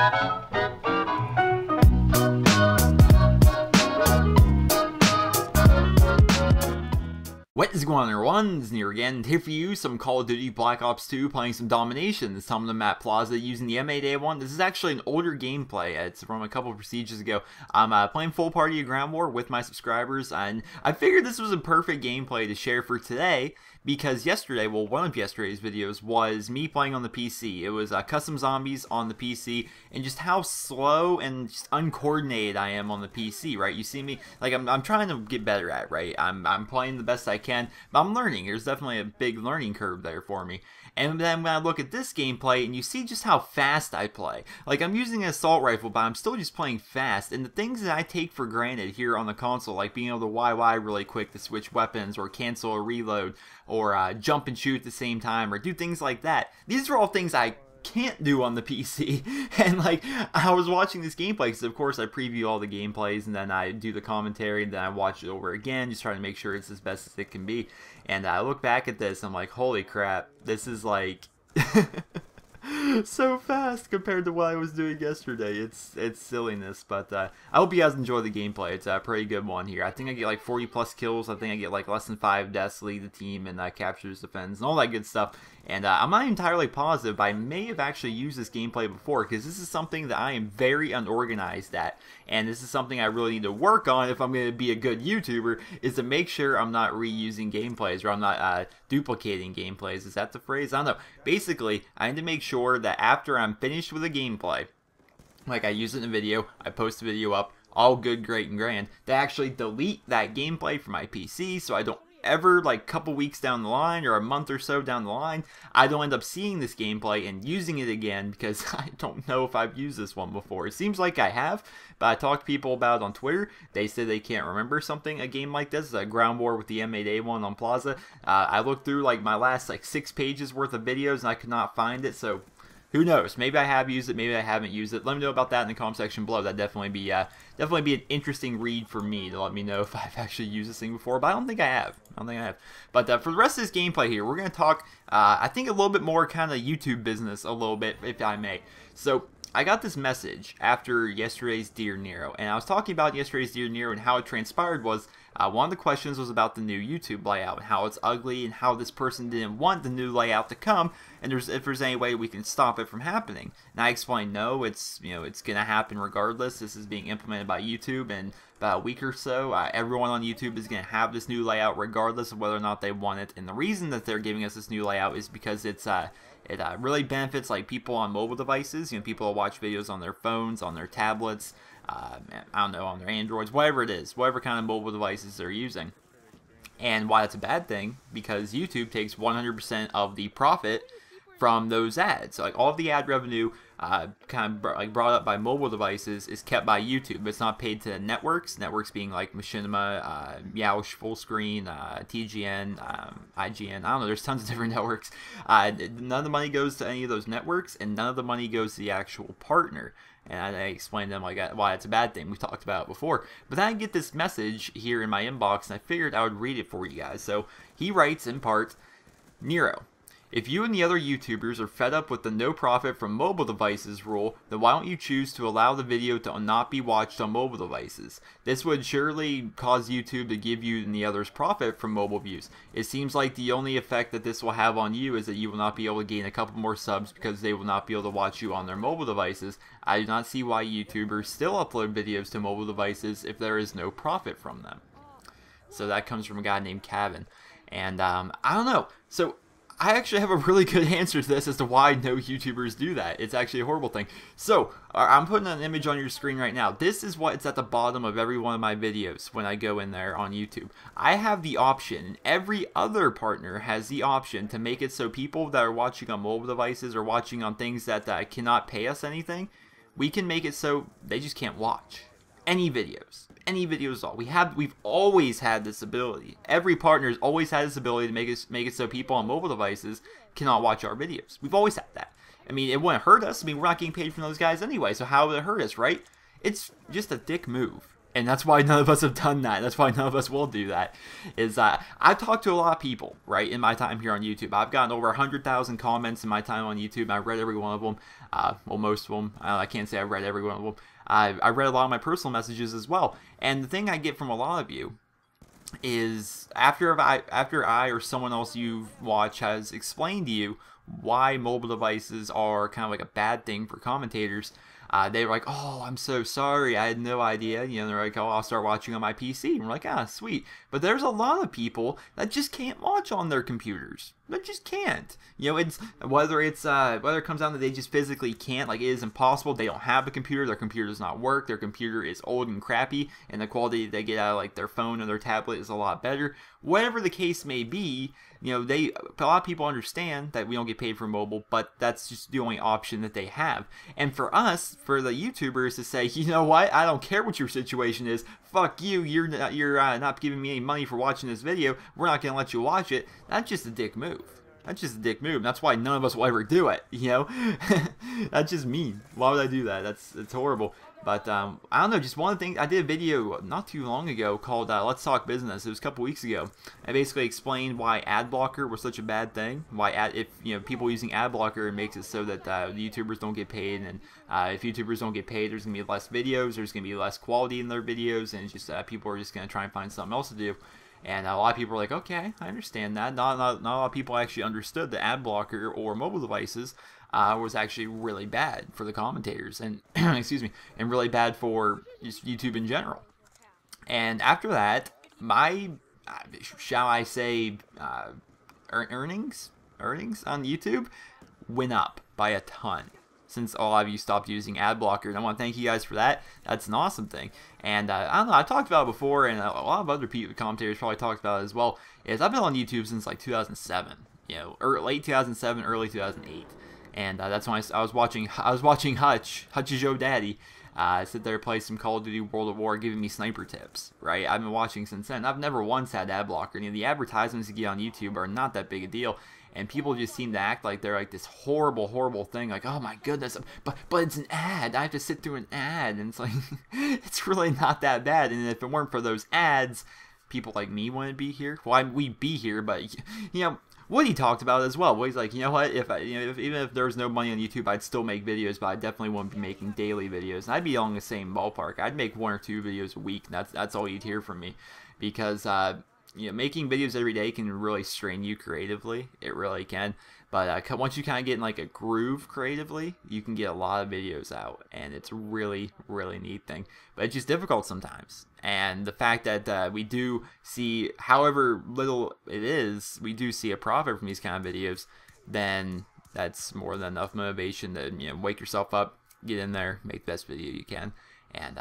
What is going on, everyone? It's Nero again, here for you, some Call of Duty Black Ops 2 playing some Domination. This time on the map Plaza using the M8A1. This is actually an older gameplay. It's from a couple of procedures ago. I'm playing full party of Ground War with my subscribers, and I figured this was a perfect gameplay to share for today because yesterday, well, one of yesterday's videos was me playing on the PC. It was custom zombies on the PC, and just how slow and just uncoordinated I am on the PC, right? You see me, like, I'm trying to get better at it, right? I'm playing the best I can, but I'm learning. There's definitely a big learning curve there for me. And then when I look at this gameplay and you see just how fast I play, like I'm using an assault rifle, but I'm still just playing fast. And the things that I take for granted here on the console, like being able to YY really quick to switch weapons or cancel a reload or jump and shoot at the same time or do things like that, these are all things I can't do on the PC. And like, I was watching this gameplay because of course I preview all the gameplays and then I do the commentary and then I watch it over again, just trying to make sure it's as best as it can be. And I look back at this, I'm like, holy crap, this is like so fast compared to what I was doing yesterday. It's silliness, but I hope you guys enjoy the gameplay. It's a pretty good one here. I think I get like 40 plus kills. I think I get like less than 5 deaths, lead the team, and captures, defends, and all that good stuff. And I'm not entirely positive, but I may have actually used this gameplay before because this is something that I am very unorganized at. And this is something I really need to work on if I'm going to be a good YouTuber, is to make sure I'm not reusing gameplays or I'm not duplicating gameplays. Is that the phrase? I don't know. Basically, I need to make sure that after I'm finished with a gameplay, like I use it in a video, I post the video up, all good, great, and grand, to actually delete that gameplay from my PC so I don't ever, like, couple weeks down the line or a month or so down the line, I don't end up seeing this gameplay and using it again because I don't know if I've used this one before. It seems like I have, but I talked to people about it on Twitter. They said they can't remember a game like this, a Ground War with the M8A1 on Plaza. I looked through like my last like 6 pages worth of videos and I could not find it, so who knows? Maybe I have used it, maybe I haven't used it. Let me know about that in the comment section below. That'd definitely be an interesting read for me to let me know if I've actually used this thing before, but I don't think I have. But for the rest of this gameplay here, we're going to talk, I think, a little bit more kind of YouTube business a little bit, if I may. So I got this message after yesterday's Dear Nero, and I was talking about yesterday's Dear Nero and how it transpired was, one of the questions was about the new YouTube layout and how it's ugly and how this person didn't want the new layout to come and if there's any way we can stop it from happening. And I explained no, it's going to happen regardless. This is being implemented by YouTube and about a week or so. Everyone on YouTube is going to have this new layout regardless of whether or not they want it. And the reason that they're giving us this new layout is because it really benefits like people on mobile devices, people who watch videos on their phones, on their tablets, I don't know, on their Androids, whatever it is, whatever kind of mobile devices they're using. And why that's a bad thing, because YouTube takes 100% of the profit from those ads. So like all of the ad revenue kind of brought up by mobile devices is kept by YouTube. It's not paid to networks being like Machinima, Yoush, Fullscreen, TGN, IGN. I don't know, there's tons of different networks. None of the money goes to any of those networks, and none of the money goes to the actual partner. And I explained to them like why it's a bad thing. We talked about it before. But then I get this message here in my inbox, and I figured I would read it for you guys. So he writes in part, Nero, if you and the other YouTubers are fed up with the no profit from mobile devices rule, then why don't you choose to allow the video to not be watched on mobile devices? This would surely cause YouTube to give you and the others profit from mobile views. It seems like the only effect that this will have on you is that you will not be able to gain a couple more subs because they will not be able to watch you on their mobile devices. I do not see why YouTubers still upload videos to mobile devices if there is no profit from them. So that comes from a guy named Kevin. And I don't know. So I actually have a really good answer to this as to why no YouTubers do that. It's actually a horrible thing. So, I'm putting an image on your screen right now. This is what's at the bottom of every one of my videos when I go in there on YouTube. I have the option, and every other partner has the option to make it so people that are watching on mobile devices or watching on things that cannot pay us anything, we can make it so they just can't watch any videos. Any videos at all. We've always had this ability. Every partner's always had this ability to make it so people on mobile devices cannot watch our videos. We've always had that. I mean, it wouldn't hurt us. I mean, we're not getting paid from those guys anyway, so how would it hurt us, right? It's just a dick move. And that's why none of us have done that. That's why none of us will do that. Is I've talked to a lot of people, right, in my time here on YouTube. I've gotten over 100,000 comments in my time on YouTube. I've read every one of them. Well, most of them. I can't say I've read every one of them. I read a lot of my personal messages as well. And the thing I get from a lot of you is after I or someone else you watch has explained to you why mobile devices are kind of like a bad thing for commentators, they were like, oh, I'm so sorry, I had no idea. You know, they're like, oh, I'll start watching on my PC. And we're like, ah, sweet. But there's a lot of people that just can't watch on their computers. They just can't. You know, it's whether it comes down to they just physically can't, like it is impossible. They don't have a computer. Their computer does not work. Their computer is old and crappy, and the quality they get out of like their phone or their tablet is a lot better. Whatever the case may be, you know, a lot of people understand that we don't get paid for mobile, but that's just the only option that they have. And for us, for the YouTubers to say, you know what, I don't care what your situation is, fuck you, you're not giving me any money for watching this video, we're not gonna let you watch it. That's just a dick move. That's just a dick move. That's why none of us will ever do it, you know? That's just mean. Why would I do that? It's horrible. But I don't know, just one thing, I did a video not too long ago called Let's Talk Business. It was a couple weeks ago. I basically explained why ad blocker was such a bad thing. Why if people using ad blocker, it makes it so that the YouTubers don't get paid, and if YouTubers don't get paid, there's gonna be less videos, there's gonna be less quality in their videos, and it's just people are just gonna try and find something else to do. And a lot of people are like, okay, I understand that. Not a lot of people actually understood that ad blocker or mobile devices was actually really bad for the commentators, and excuse me, and really bad for just YouTube in general. And after that, my shall I say earnings on YouTube went up by a ton since a lot of you stopped using ad blocker, and I want to thank you guys for that. That's an awesome thing. And I don't know, I talked about it before, and a lot of other commentators probably talked about it as well. Is I've been on YouTube since like 2007, you know, or late 2007, early 2008. And that's when I was watching Hutch is your daddy, sit there play some Call of Duty World at War, giving me sniper tips, right? I've been watching since then. I've never once had ad blocker. You know, the advertisements you get on YouTube are not that big a deal, and people just seem to act like they're like this horrible thing, like, oh my goodness, but it's an ad, I have to sit through an ad, and it's like, it's really not that bad. And if it weren't for those ads, people like me wouldn't be here. Well, we'd be here, but you know, what he talked about as well. Well, he's like, you know what? Even if there was no money on YouTube, I'd still make videos, but I definitely wouldn't be making daily videos. And I'd be on the same ballpark. I'd make 1 or 2 videos a week. And that's all you'd hear from me, because making videos every day can really strain you creatively. It really can. But once you kind of get in like a groove creatively, you can get a lot of videos out, and it's a really neat thing. But it's just difficult sometimes. And the fact that we do see, however little it is, we do see a profit from these kind of videos, then that's more than enough motivation to wake yourself up, get in there, make the best video you can. And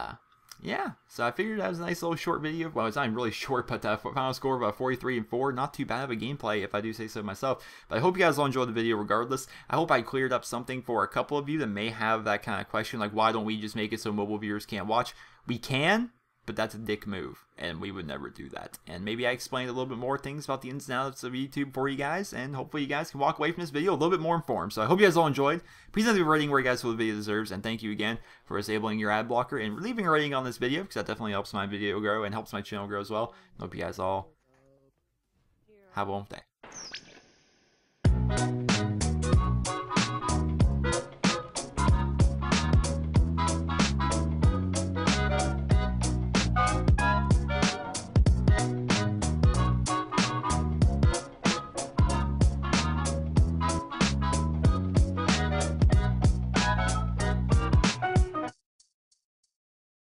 yeah, so I figured that was a nice little short video. Well, it's not even really short, but final score of 43-4. Not too bad of a gameplay, if I do say so myself. But I hope you guys all enjoyed the video regardless. I hope I cleared up something for a couple of you that may have that kind of question, like why don't we just make it so mobile viewers can't watch? We can, but that's a dick move, and we would never do that. And maybe I explained a little bit more things about the ins and outs of YouTube for you guys, and hopefully you guys can walk away from this video a little bit more informed. So I hope you guys all enjoyed. Please leave a rating where you guys feel the video deserves, and thank you again for disabling your ad blocker and leaving a rating on this video, because that definitely helps my video grow and helps my channel grow as well. I hope you guys all have a wonderful day.